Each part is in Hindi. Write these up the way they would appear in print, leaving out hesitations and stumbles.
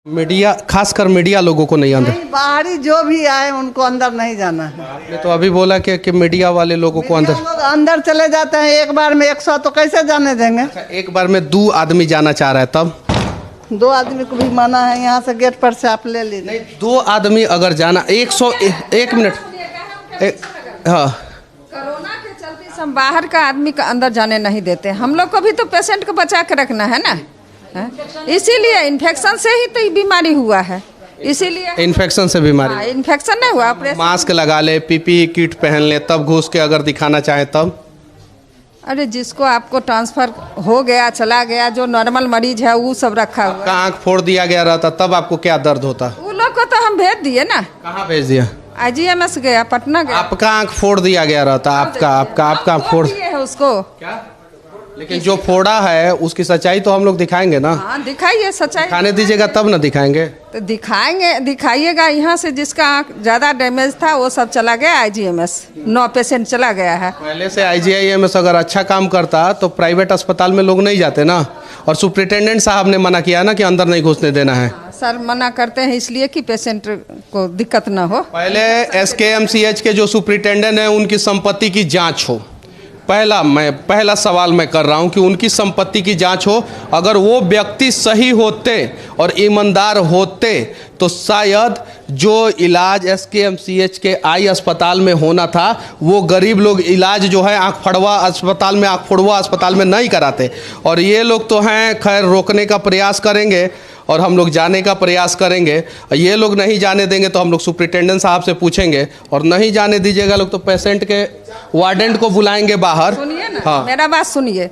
मीडिया, खासकर मीडिया लोगों को नहीं अंदर, नहीं, बाहरी जो भी आए उनको अंदर नहीं जाना है। आपने तो अभी बोला कि मीडिया वाले लोगों को अंदर, लोग अंदर चले जाते हैं एक बार में 100, तो कैसे जाने देंगे? एक बार में 2 आदमी जाना चाह रहा है, तब 2 आदमी को भी माना है, यहाँ से गेट पर से आप ले लीजिए। नहीं, 2 आदमी अगर जाना 100, 1 मिनट, हाँ कोरोना के चलते सब बाहर का आदमी का अंदर जाने नहीं देते। हम लोग को भी तो पेशेंट को बचा के रखना है ना, इसीलिए इन्फेक्शन से ही तो ये बीमारी हुआ है, इसीलिए इन्फेक्शन से बीमारी, इन्फेक्शन नहीं हुआ। ऑपरेशन, मास्क लगा ले, पीपीई किट पहन ले, तब घुस के अगर दिखाना चाहे तब। अरे जिसको आपको ट्रांसफर हो गया, चला गया, जो नॉर्मल मरीज है वो सब रखा हुआ आपका आँख फोड़ दिया गया रहता तब आपको क्या दर्द होता? वो लोग को तो हम भेज दिए ना। कहाँ भेज दिया? IGMS गया, पटना गया। आपका आँख फोड़ दिया गया रहता, आपका फोड़ है उसको क्या? लेकिन जो फोड़ा है उसकी सच्चाई तो हम लोग दिखाएंगे ना। हाँ दिखाइए सच्चाई, खाने दीजिएगा तब ना दिखाएंगे। तो दिखाइएगा। यहाँ से जिसका आँख ज़्यादा डैमेज था वो सब चला गया IGMS, 9 पेशेंट चला गया है। पहले से IGIMS अगर अच्छा काम करता तो प्राइवेट अस्पताल में लोग नहीं जाते ना। और सुप्रिटेंडेंट साहब ने मना किया ना कि अंदर नहीं घुसने देना है। सर मना करते हैं इसलिए कि पेशेंट को दिक्कत ना हो। पहले SKMCH के जो सुप्रिटेंडेंट हैं उनकी संपत्ति की जांच हो। पहला सवाल मैं कर रहा हूं कि उनकी संपत्ति की जांच हो। अगर वो व्यक्ति सही होते और ईमानदार होते तो शायद जो इलाज SKMCH के आई अस्पताल में होना था वो गरीब लोग इलाज जो है आँख फोड़वा अस्पताल में नहीं कराते। और ये लोग तो हैं, खैर रोकने का प्रयास करेंगे और हम लोग जाने का प्रयास करेंगे। ये लोग नहीं जाने देंगे तो हम लोग सुप्रिटेंडेंट साहब से पूछेंगे, और नहीं जाने दीजिएगा लोग तो पेशेंट के वार्डेंट को बुलाएंगे बाहर। सुनिए ना, हाँ। मेरा बात सुनिए।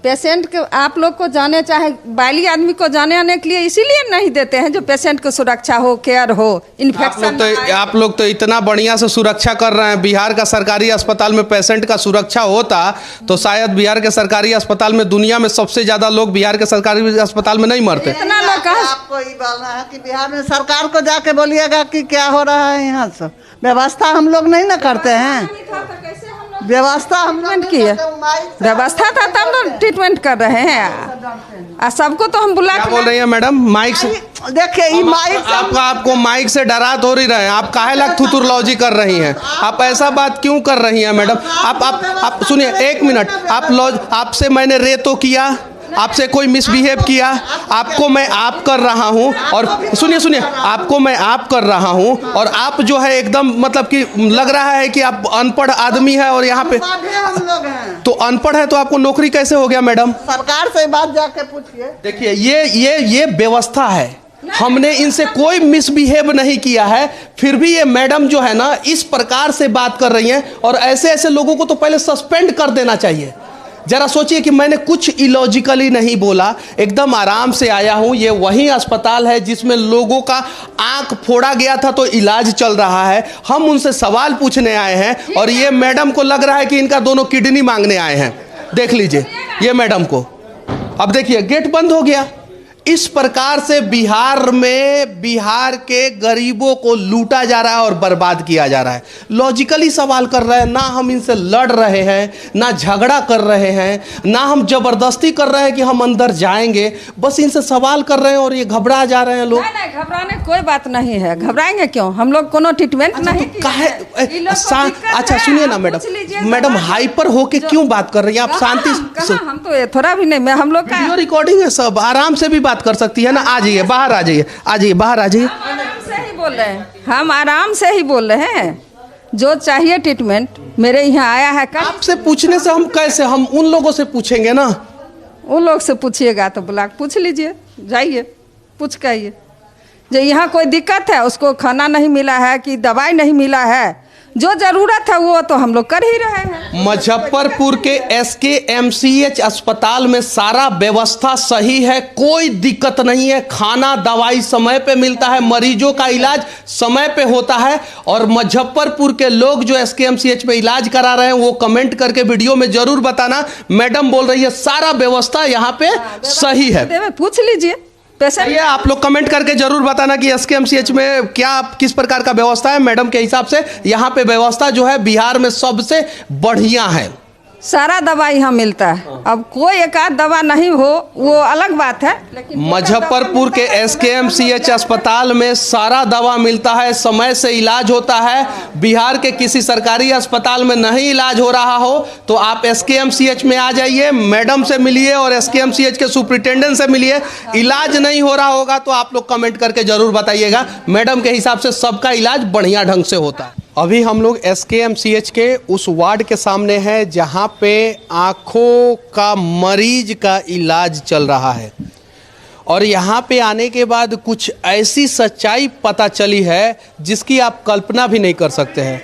पेशेंट के आप लोग को जाने, चाहे बाली आदमी को जाने आने के लिए इसीलिए नहीं देते हैं जो पेशेंट को सुरक्षा हो, केयर हो, इन्फेक्शन। आप लोग तो इतना बढ़िया से सुरक्षा कर रहे हैं। बिहार का सरकारी अस्पताल में पेशेंट का सुरक्षा होता तो शायद बिहार के सरकारी अस्पताल में, दुनिया में सबसे ज्यादा लोग बिहार के सरकारी अस्पताल में नहीं मरते। इतना लोग आपको ये बोलना है कि बिहार में सरकार को जाके बोलिएगा कि क्या हो रहा है यहाँ से। व्यवस्था हम लोग नहीं ना करते हैं, व्यवस्था हम लोग की है। व्यवस्था था तब तो ट्रीटमेंट कर रहे हैं। सबको तो हम बुला क्या बोल रही है मैडम? माइक से देखिए, ये माइक आपको माइक से डरा थोड़ी रहे हैं। आप काहे लग थुतुरलॉजी कर रही हैं? आप ऐसा बात क्यों कर रही हैं मैडम? आप सुनिए 1 मिनट। आपसे मैंने रे तो किया, आपसे कोई मिसबिहेव किया? आपको मैं आप कर रहा हूं, और सुनिए आपको मैं आप कर रहा हूं, और आप जो है एकदम मतलब कि लग रहा है कि आप अनपढ़ आदमी है। और यहाँ पे हम लोग हैं तो अनपढ़ है तो आपको नौकरी कैसे हो गया मैडम? सरकार से बात जाके पूछिए। देखिए ये व्यवस्था है। हमने इनसे कोई मिसबिहेव नहीं किया है, फिर भी ये मैडम जो है ना इस प्रकार से बात कर रही हैं। और ऐसे लोगों को तो पहले सस्पेंड कर देना चाहिए। जरा सोचिए कि मैंने कुछ इलॉजिकली नहीं बोला, एकदम आराम से आया हूं। ये वही अस्पताल है जिसमें लोगों का आंख फोड़ा गया था तो इलाज चल रहा है। हम उनसे सवाल पूछने आए हैं और ये मैडम को लग रहा है कि इनका दोनों किडनी मांगने आए हैं। देख लीजिए ये मैडम को। अब देखिए गेट बंद हो गया। इस प्रकार से बिहार के गरीबों को लूटा जा रहा है और बर्बाद किया जा रहा है। लॉजिकली सवाल कर रहे हैं ना, हम इनसे लड़ रहे हैं, ना झगड़ा कर रहे हैं, ना हम जबरदस्ती कर रहे हैं कि हम अंदर जाएंगे। बस इनसे सवाल कर रहे हैं और ये घबरा जा रहे हैं लोग। नहीं, घबराने कोई बात नहीं है। घबराएंगे क्यों? हम लोग कोनो ट्रीटमेंट नहीं अच्छा सुनिए ना मैडम हाइपर होके क्यों बात कर रही हैं आप? शांति से। हम तो थोड़ा भी नहीं, हम लोग का रिकॉर्डिंग है, सब आराम से भी बात कर सकती है ना। आ जाइए बाहर, आ जाइए बाहर आ जाइए। आराम से ही बोल रहे हैं, हम आराम से ही बोल रहे हैं। जो चाहिए ट्रीटमेंट मेरे यहाँ आया है। आपसे पूछने से हम कैसे, हम उन लोगों से पूछेंगे ना। उन लोग से पूछिएगा तो बुला पूछ लीजिए, जाइए पूछ के आइए। जो यहाँ कोई दिक्कत है, उसको खाना नहीं मिला है कि दवाई नहीं मिला है, जो जरूरत है वो तो हम लोग कर ही रहे हैं। मुजफ्फरपुर के SKMCH अस्पताल में सारा व्यवस्था सही है, कोई दिक्कत नहीं है। खाना दवाई समय पे मिलता है, मरीजों का इलाज समय पे होता है। और मुजफ्फरपुर के लोग जो SKMCH में इलाज करा रहे हैं वो कमेंट करके वीडियो में जरूर बताना। मैडम बोल रही है सारा व्यवस्था यहाँ पे सही है। पूछ लीजिए पेशेंट। ये आप लोग कमेंट करके जरूर बताना कि SKMCH में क्या किस प्रकार का व्यवस्था है। मैडम के हिसाब से यहाँ पे व्यवस्था जो है बिहार में सबसे बढ़िया है। सारा दवा यहाँ मिलता है। अब कोई एक आध दवा नहीं हो वो अलग बात है, लेकिन मुजफ्फरपुर के SKMCH अस्पताल में सारा दवा मिलता है, समय से इलाज होता है। बिहार के किसी सरकारी अस्पताल में नहीं इलाज हो रहा हो तो आप SKMCH में आ जाइए, मैडम से मिलिए और SKMCH के सुपरिटेंडेंट से मिलिए। इलाज नहीं हो रहा होगा तो आप लोग कमेंट करके जरूर बताइएगा। मैडम के हिसाब से सबका इलाज बढ़िया ढंग से होता है। अभी हम लोग SKMCH के उस वार्ड के सामने हैं जहां पे आँखों का मरीज का इलाज चल रहा है और यहाँ पे आने के बाद कुछ ऐसी सच्चाई पता चली है जिसकी आप कल्पना भी नहीं कर सकते हैं।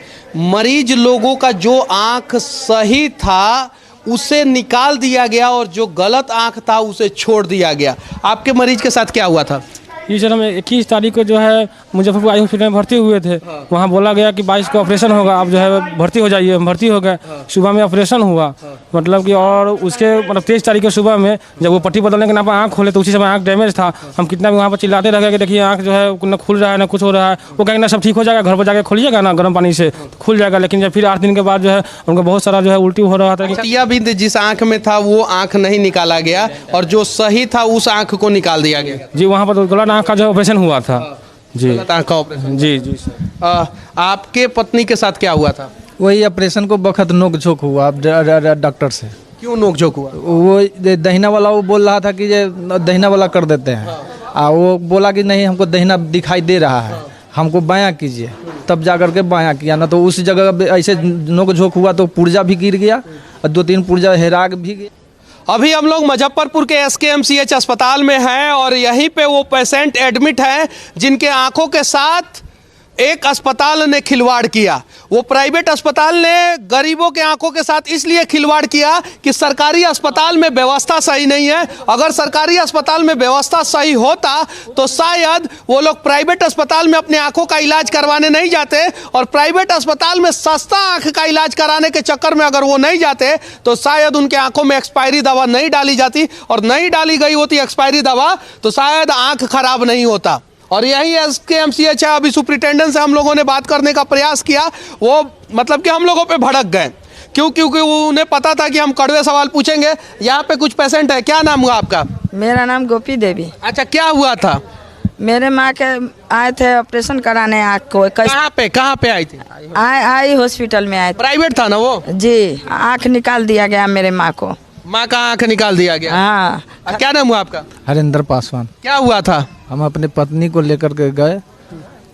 मरीज लोगों का जो आँख सही था उसे निकाल दिया गया और जो गलत आँख था उसे छोड़ दिया गया। आपके मरीज के साथ क्या हुआ था? जी सर, हम 21 तारीख को जो है मुजफ्फरपुर आई हॉस्पिटल में भर्ती हुए थे। वहाँ बोला गया कि 22 को ऑपरेशन होगा, आप जो है भर्ती हो जाइए। हम भर्ती हो गए। सुबह में ऑपरेशन हुआ, मतलब कि और उसके मतलब 23 तारीख को सुबह में जब वो पट्टी बदलने के नाम पर आँख खोले तो उसी समय आँख डैमेज था। हम कितना भी वहाँ पर चिल्लाते रह गए कि देखिए आँख जो है न खुल रहा है न कुछ हो रहा है। वो कहेंगे ना सब ठीक हो जाएगा, घर पर जाकर खोलिएगा ना गर्म पानी से तो खुल जाएगा। लेकिन जब फिर 8 दिन के बाद जो है उनको बहुत सारा जो है उल्टी हो रहा था। मोतियाबिंद जिस आँख में था वो आँख नहीं निकाला गया और जो सही था उस आँख को निकाल दिया गया। जी, वहाँ पर गलत आँख का जो ऑपरेशन हुआ था। जी, आँख का ऑपरेशन। जी जी सर। आपके पत्नी के साथ क्या हुआ था? वही ऑपरेशन को बखत नोक झोंक हुआ डॉक्टर से। क्यों नोक झोंक हुआ? वो दहीना वाला वो बोल रहा था कि ये दहीना वाला कर देते हैं। वो बोला कि नहीं हमको दहीना दिखाई दे रहा है, हमको बायां कीजिए। तब जा करके बायां किया, ना तो उस जगह ऐसे नोक झोंक हुआ तो पुर्जा भी गिर गया और 2-3 पुर्जा हेरा भी गया। अभी हम लोग मुजफ्फरपुर के SKMCH अस्पताल में हैं और यहीं पे वो पेशेंट एडमिट हैं जिनके आंखों के साथ एक अस्पताल ने खिलवाड़ किया। वो प्राइवेट अस्पताल ने गरीबों के आंखों के साथ इसलिए खिलवाड़ किया कि सरकारी अस्पताल में व्यवस्था सही नहीं है। अगर सरकारी अस्पताल में व्यवस्था सही होता तो शायद वो लोग प्राइवेट अस्पताल में अपने आंखों का इलाज करवाने नहीं जाते और प्राइवेट अस्पताल में सस्ता आंख का इलाज कराने के चक्कर में अगर वो नहीं जाते तो शायद उनके आंखों में एक्सपायरी दवा नहीं डाली जाती और नहीं डाली गई होती एक्सपायरी दवा तो शायद आंख खराब नहीं होता। और यही SKMCH है। अभी सुपरिटेंडेंट से हम लोगों ने बात करने का प्रयास किया, वो मतलब कि हम लोगों पे भड़क गए। क्योंकि उन्हें पता था कि हम कड़वे सवाल पूछेंगे। यहाँ पे कुछ पेशेंट है। क्या नाम हुआ आपका? मेरा नाम गोपी देवी। अच्छा, क्या हुआ था? मेरे माँ के आए थे ऑपरेशन कराने आँख को। कहाँ पे आई थी? आई हॉस्पिटल में आए थे। प्राइवेट था ना वो? जी, आँख निकाल दिया गया मेरे माँ को। माँ का आँख निकाल दिया गया? हाँ। क्या नाम हुआ आपका? हरिंदर पासवान। क्या हुआ था? हम अपने पत्नी को लेकर के गए,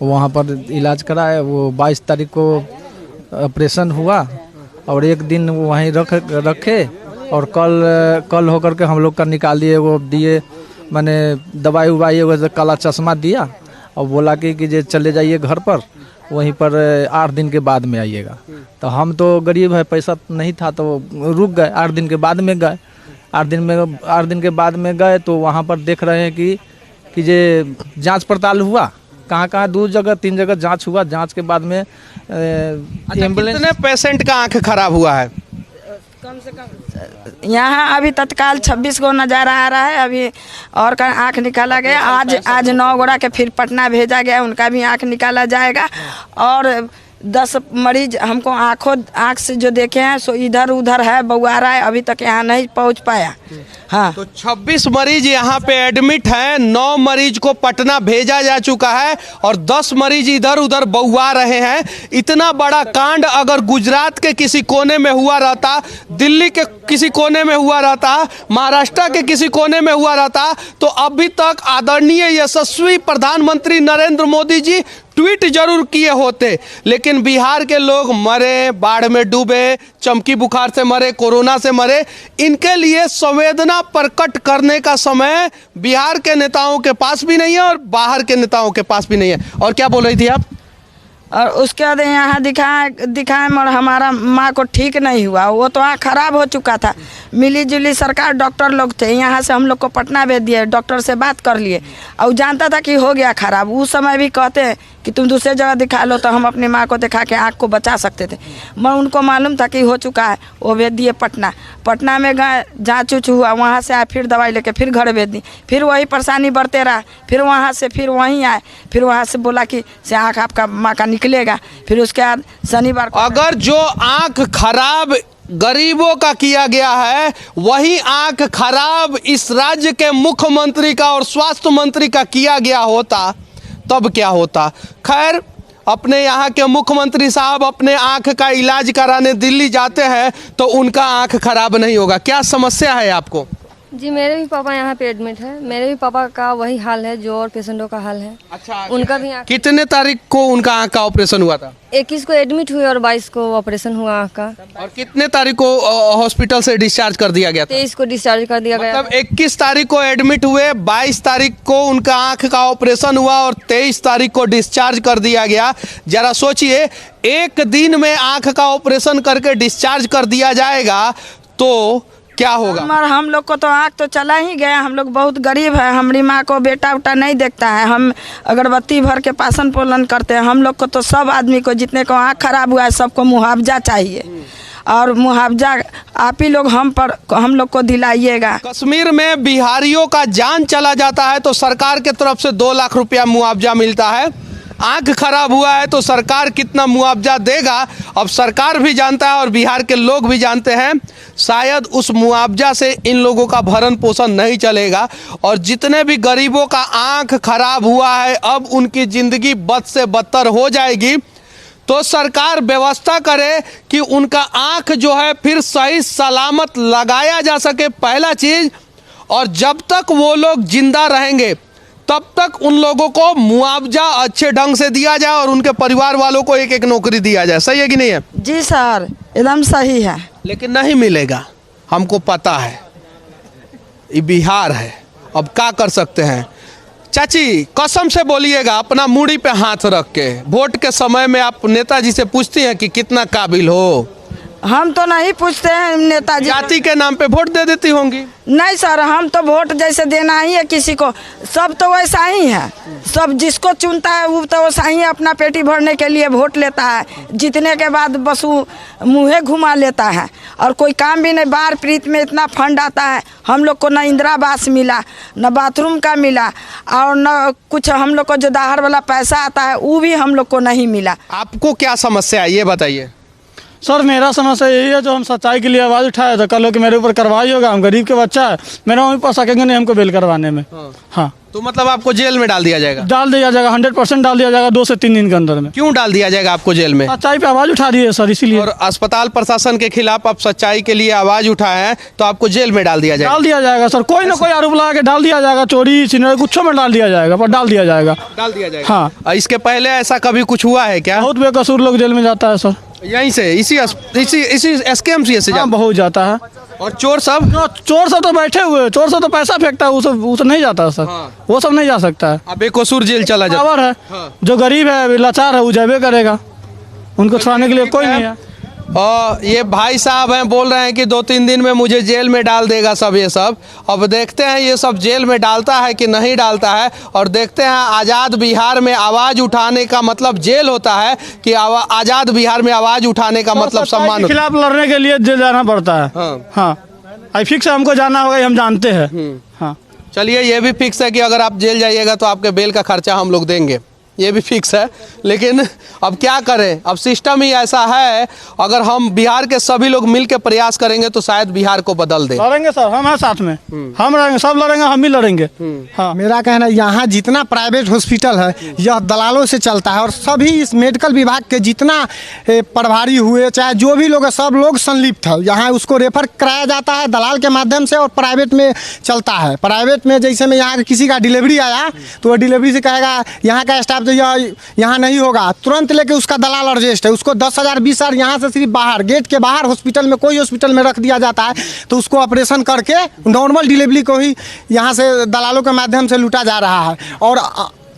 वहाँ पर इलाज कराए। वो 22 तारीख को ऑपरेशन हुआ और एक दिन वहीं रखे और कल होकर के हम लोग का निकाल दिए। वो दिए मैंने दवाई उवाई वैसे काला चश्मा दिया और बोला कि जे चले जाइए घर पर, वहीं पर 8 दिन के बाद में आइएगा। तो हम तो गरीब है, पैसा नहीं था तो रुक गए। 8 दिन के बाद में गए। 8 दिन के बाद में गए तो वहाँ पर देख रहे हैं कि जे जांच पड़ताल हुआ। कहाँ 2 जगह 3 जगह जांच हुआ। जांच के बाद में एम्बुलेंस। कितने पेशेंट का आंख खराब हुआ है? कम से कम यहाँ अभी तत्काल 26 को नज़ारा आ रहा है। अभी और का आँख निकाला गया। आज 9 गोड़ा के फिर पटना भेजा गया, उनका भी आँख निकाला जाएगा। और 10 मरीज हमको आँख से जो देखे हैं सो इधर उधर है, बउआ रहा है, अभी तक यहाँ नहीं पहुँच पाया। हाँ, तो 26 मरीज यहाँ पे एडमिट हैं, 9 मरीज को पटना भेजा जा चुका है और 10 मरीज इधर उधर बउआ रहे हैं। इतना बड़ा कांड अगर गुजरात के किसी कोने में हुआ रहता, दिल्ली के किसी कोने में हुआ रहता, महाराष्ट्र के किसी कोने में हुआ रहता तो अभी तक आदरणीय यशस्वी प्रधानमंत्री नरेंद्र मोदी जी ट्वीट जरूर किए होते। लेकिन बिहार के लोग मरे, बाढ़ में डूबे, चमकी बुखार से मरे, कोरोना से मरे। इनके लिए संवेदना प्रकट करने का समय बिहार के नेताओं के पास भी नहीं है और बाहर के नेताओं के पास भी नहीं है। और क्या बोल रही थी आप? और उसके बाद यहाँ दिखाए और हमारा माँ को ठीक नहीं हुआ। वो तो आँख खराब हो चुका था। मिली जुली सरकार, डॉक्टर लोग थे, यहाँ से हम लोग को पटना भेज दिए। डॉक्टर से बात कर लिए और जानता था कि हो गया खराब। उस समय भी कहते हैं कि तुम दूसरे जगह दिखा लो, तो हम अपनी माँ को दिखा के आँख को बचा सकते थे। मैं उनको मालूम था कि हो चुका है, वो भेज दिए पटना। पटना में गए, जाँच उच हुआ, वहाँ से आए, फिर दवाई लेके फिर घर भेज दी। फिर वही परेशानी बढ़ते रहा। फिर वहाँ से फिर वहीं आए, फिर वहाँ से बोला कि से आँख आपका माँ का निकलेगा। फिर उसके बाद शनिवार को अगर जो आँख खराब गरीबों का किया गया है, वही आंख खराब इस राज्य के मुख्यमंत्री का और स्वास्थ्य मंत्री का किया गया होता तब क्या होता। खैर, अपने यहाँ के मुख्यमंत्री साहब अपने आंख का इलाज कराने दिल्ली जाते हैं तो उनका आंख खराब नहीं होगा। क्या समस्या है आपको? जी मेरे भी पापा यहाँ पे एडमिट है। मेरे भी पापा का वही हाल है जो और पेशेंटों का हाल है। अच्छा, उनका भी आँख कितने तारीख को उनका आंख का ऑपरेशन हुआ था? 21 को एडमिट हुए और 22 को ऑपरेशन हुआ आँख का। और कितने तारीख को हॉस्पिटल से डिस्चार्ज कर दिया गया था? 23 को डिस्चार्ज कर दिया गया। मतलब 21 तारीख को एडमिट हुए, 22 तारीख को उनका आंख का ऑपरेशन हुआ और 23 तारीख को डिस्चार्ज कर दिया गया। जरा सोचिए, एक दिन में आंख का ऑपरेशन करके डिस्चार्ज कर दिया जाएगा तो क्या होगा? हम लोग को तो आँख तो चला ही गया। हम लोग बहुत गरीब है। हमारी माँ को बेटा उटा नहीं देखता है। हम अगरबत्ती भर के पालन पोषण करते हैं। हम लोग को तो सब आदमी को जितने को आँख खराब हुआ है सबको मुआवजा चाहिए और मुआवजा आप ही लोग हम लोग को दिलाइएगा। कश्मीर में बिहारियों का जान चला जाता है तो सरकार की तरफ से 2 लाख रुपया मुआवजा मिलता है। आंख खराब हुआ है तो सरकार कितना मुआवजा देगा अब सरकार भी जानता है और बिहार के लोग भी जानते हैं। शायद उस मुआवजा से इन लोगों का भरण पोषण नहीं चलेगा और जितने भी गरीबों का आंख खराब हुआ है अब उनकी ज़िंदगी बद से बदतर हो जाएगी। तो सरकार व्यवस्था करे कि उनका आंख जो है फिर सही सलामत लगाया जा सके, पहला चीज़। और जब तक वो लोग जिंदा रहेंगे तब तक उन लोगों को मुआवजा अच्छे ढंग से दिया जाए और उनके परिवार वालों को एक एक नौकरी दिया जाए। सही है कि नहीं है? जी सर, एकदम सही है। लेकिन नहीं मिलेगा, हमको पता है, ये बिहार है, अब क्या कर सकते हैं। चाची कसम से बोलिएगा, अपना मूड़ी पे हाथ रख के, वोट के समय में आप नेताजी से पूछती हैं कि कितना काबिल हो? हम तो नहीं पूछते हैं नेताजी। जाति के नाम पे वोट दे देती होंगी? नहीं सर, हम तो वोट जैसे देना ही है किसी को। सब तो वैसा ही है, सब जिसको चुनता है वो तो वैसा ही अपना पेटी भरने के लिए वोट लेता है। जीतने के बाद बस वो मुँहे घुमा लेता है और कोई काम भी नहीं। बाढ़ पीड़ित में इतना फंड आता है, हम लोग को न इंदिरा आवास मिला, न बाथरूम का मिला और न कुछ हम लोग को जो दाहर वाला पैसा आता है वो भी हम लोग को नहीं मिला। आपको क्या समस्या है ये बताइए। सर मेरा समस्या यही है, जो हम सच्चाई के लिए आवाज़ उठाए तो कल हो कि मेरे ऊपर कार्रवाई होगा। हम गरीब के बच्चा है, मेरा वहीं पर सकेंगे नहीं हमको बेल करवाने में। हाँ, तो मतलब आपको जेल में डाल दिया जाएगा? डाल दिया जाएगा, 100% डाल दिया जाएगा 2 से 3 दिन के अंदर में। क्यों डाल दिया जाएगा आपको जेल में? सच्चाई पे आवाज़ उठा दी है सर, इसीलिए। और अस्पताल प्रशासन के खिलाफ आप सच्चाई के लिए आवाज उठाए हैं तो आपको जेल में डाल दिया जाएगा? डाल दिया जाएगा सर, कोई ना कोई आरोप लगा के डाल दिया जाएगा। चोरी छिनरी कुछ में डाल दिया जाएगा, पर डाल दिया जाएगा। डाल दिया जाएगा। हाँ। इसके पहले ऐसा कभी कुछ हुआ है क्या? बहुत बेकसूर लोग जेल में जाता है सर। यहीं से इसी SKMCH से हाँ, बहुत जाता है। और चोर सब? चोर सब तो बैठे हुए, चोर सब तो पैसा फेंकता है, वो सब नहीं जाता है सर। हाँ। वो सब नहीं जा सकता है। अब बेकसूर जेल चला जाता पावर है। हाँ। जो गरीब है लाचार है वो जाबे करेगा, उनको छुड़ाने के लिए कोई नहीं है। और ये भाई साहब हैं, बोल रहे हैं कि 2-3 दिन में मुझे जेल में डाल देगा सब ये सब। अब देखते हैं ये सब जेल में डालता है कि नहीं डालता है। और देखते हैं आज़ाद बिहार में आवाज़ उठाने का मतलब जेल होता है कि आज़ाद बिहार में आवाज़ उठाने का मतलब सम्मान। के खिलाफ लड़ने के लिए जेल जाना पड़ता है। हाँ, आई फिक्स है, हमको जाना होगा, हम जानते हैं। हाँ, चलिए ये भी फिक्स है कि अगर आप जेल जाइएगा तो आपके बेल का खर्चा हम लोग देंगे, ये भी फिक्स है। लेकिन अब क्या करें, अब सिस्टम ही ऐसा है। अगर हम बिहार के सभी लोग मिलकर प्रयास करेंगे तो शायद बिहार को बदल दे। लड़ेंगे सर, हम हैं साथ में, हम लड़ेंगे, सब लड़ेंगे, हम ही लड़ेंगे। हाँ, मेरा कहना है यहाँ जितना प्राइवेट हॉस्पिटल है यह दलालों से चलता है और सभी इस मेडिकल विभाग के जितना प्रभारी हुए चाहे जो भी लोग हैं सब लोग संलिप्त है। यहाँ उसको रेफर कराया जाता है दलाल के माध्यम से और प्राइवेट में चलता है। प्राइवेट में जैसे में यहाँ किसी का डिलीवरी आया तो वह डिलीवरी से कहेगा यहाँ का स्टाफ जो यहाँ नहीं होगा, तुरंत लेके उसका दलाल अर्जेस्ट है, उसको 10,000 20,000 यहाँ से सिर्फ बाहर गेट के बाहर हॉस्पिटल में कोई हॉस्पिटल में रख दिया जाता है। तो उसको ऑपरेशन करके नॉर्मल डिलीवरी को ही यहाँ से दलालों के माध्यम से लूटा जा रहा है और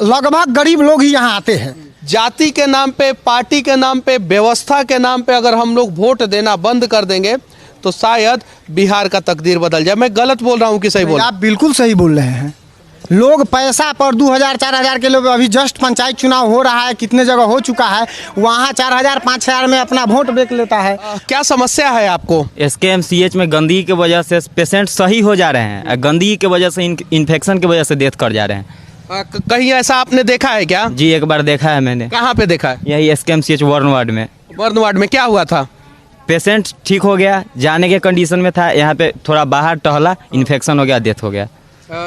लगभग गरीब लोग ही यहाँ आते हैं। जाति के नाम पे, पार्टी के नाम पे, व्यवस्था के नाम पे अगर हम लोग वोट देना बंद कर देंगे तो शायद बिहार का तकदीर बदल जाए। मैं गलत बोल रहा हूँ कि सही बोल? आप बिल्कुल सही बोल रहे हैं। लोग पैसा पर 2,000-4,000 के लोग, अभी जस्ट पंचायत चुनाव हो रहा है, कितने जगह हो चुका है, वहाँ 4,000-5,000 में अपना वोट बेच लेता है। क्या समस्या है आपको? SKMCH में गंदगी की वजह से पेशेंट सही हो जा रहे हैं, गंदगी की वजह से इन्फेक्शन की वजह से डेथ कर जा रहे हैं। कहीं ऐसा आपने देखा है क्या? जी एक बार देखा है मैंने। कहाँ पे देखा है? यही SKMCH वर्ण वार्ड में। वर्ण वार्ड में क्या हुआ था? पेशेंट ठीक हो गया, जाने के कंडीशन में था, यहाँ पे थोड़ा बाहर टहला, इन्फेक्शन हो गया, डेथ हो गया।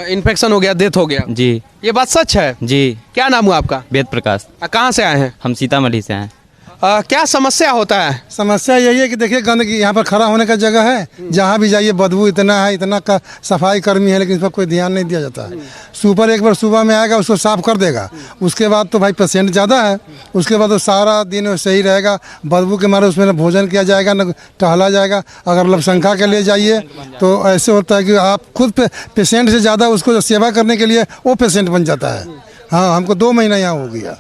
इन्फेक्शन हो गया, डेथ हो गया। जी ये बात सच है? जी। क्या नाम हुआ आपका? वेद प्रकाश। कहाँ से आए हैं? हम सीतामढ़ी से हैं। क्या समस्या होता है? समस्या यही है कि देखिए गंदगी यहाँ पर खड़ा होने का जगह है, जहाँ भी जाइए बदबू इतना है, इतना का सफाई कर्मी है, लेकिन इस पर कोई ध्यान नहीं दिया जाता है। सुपर एक बार सुबह में आएगा, उसको साफ कर देगा, उसके बाद तो भाई पेशेंट ज़्यादा है, उसके बाद तो सारा दिन सही रहेगा, बदबू के मारे उसमें न भोजन किया जाएगा न टहला जाएगा। अगर लवशंका के लिए जाइए तो ऐसे होता है कि आप खुद पेशेंट से ज़्यादा उसको सेवा करने के लिए वो पेशेंट बन जाता है। हाँ, हमको 2 महीना यहाँ हो गया।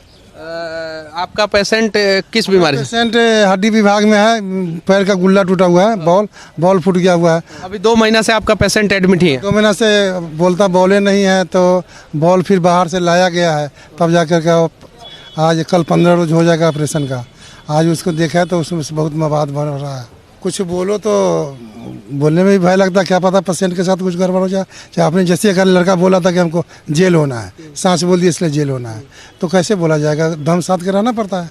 आपका पेशेंट किस बीमारी से? पेशेंट हड्डी विभाग में है, पैर का गुल्ला टूटा हुआ है, बॉल फूट गया हुआ है। अभी 2 महीना से आपका पेशेंट एडमिट ही है? 2 महीना से बोलता बॉले नहीं है, तो बॉल फिर बाहर से लाया गया है, तब जाकर के आज कल 15 रोज हो जाएगा ऑपरेशन का। आज उसको देखा है तो उसमें बहुत मवाद बन रहा है। कुछ बोलो तो बोलने में भी भय लगता है, क्या पता पेशेंट के साथ कुछ गड़बड़ हो जाए। चाहे आपने जैसे अगर लड़का बोला था कि हमको जेल होना है, सांस बोल दी इसलिए जेल होना है, तो कैसे बोला जाएगा? दम साथ के रहना पड़ता है।